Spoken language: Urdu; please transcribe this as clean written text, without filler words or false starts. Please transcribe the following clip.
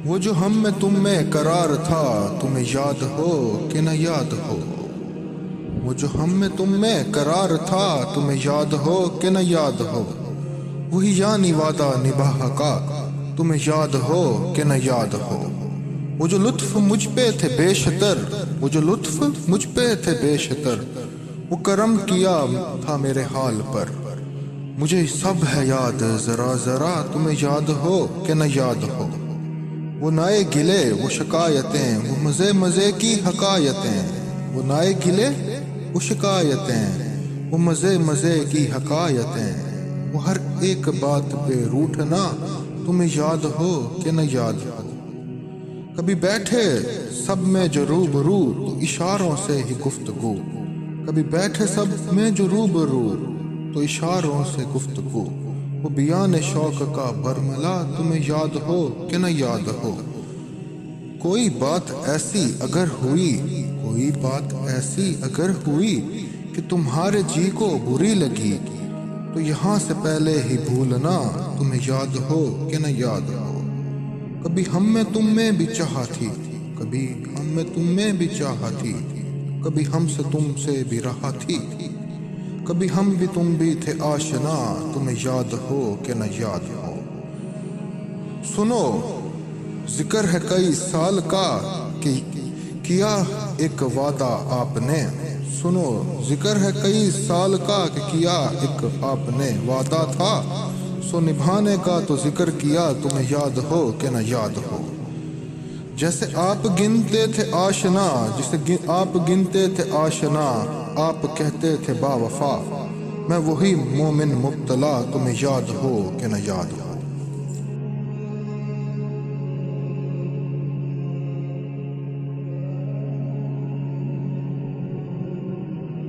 وہ جو ہم میں تم میں قرار تھا، تمہیں یاد ہو کہ نہ یاد ہو؟ وہ جو ہم میں تم میں قرار تھا، تمہیں یاد ہو کہ نہ یاد ہو؟ وہی یعنی وعدہ نبھا کا، تمہیں یاد ہو کہ نہ یاد ہو؟ وہ جو لطف مجھ پہ تھے بے شتر، وہ جو لطف مجھ پہ تھے بے شتر، وہ کرم کیا تھا میرے حال پر۔ مجھے سب ہے یاد ذرا ذرا، تمہیں یاد ہو کہ نہ یاد ہو؟ وہ نائے گلے وہ شکایتیں، وہ مزے مزے کی حکایتیں، وہ نائے گلے وہ شکایتیں، وہ مزے مزے کی حکایتیں، وہ ہر ایک بات پہ روٹھنا، تمہیں یاد ہو کہ نہ یاد ہو؟ کبھی بیٹھے سب میں جو روبرو تو اشاروں سے ہی گفتگو، کبھی بیٹھے سب میں جو روبرو تو اشاروں سے گفتگو، وہ بیان شوق کا برملا، تمہیں یاد ہو کہ نہ یاد ہو؟ کوئی بات ایسی اگر ہوئی، کوئی بات ایسی اگر ہوئی کہ تمہارے جی کو بری لگی، تو یہاں سے پہلے ہی بھولنا، تمہیں یاد ہو کہ نہ یاد ہو؟ کبھی ہم میں تم میں بھی چاہا تھی، کبھی ہم میں تم میں بھی چاہا تھی، کبھی ہم سے تم سے بھی رہا تھی، کبھی ہم بھی تم بھی تھے آشنا، تمہیں یاد ہو کہ نہ یاد ہو؟ سنو ذکر ہے کئی سال کا کہ کیا ایک وعدہ آپ نے، سنو ذکر ہے کئی سال کا کہ کیا ایک آپ نے وعدہ تھا، سو نبھانے کا تو ذکر کیا، تمہیں یاد ہو کہ نہ یاد ہو؟ جیسے آپ گنتے تھے آشنا، جسے آپ گنتے تھے آشنا، آپ کہتے تھے با وفا، میں وہی مومن مبتلا، تمہیں یاد ہو کہ نہ یاد ہو؟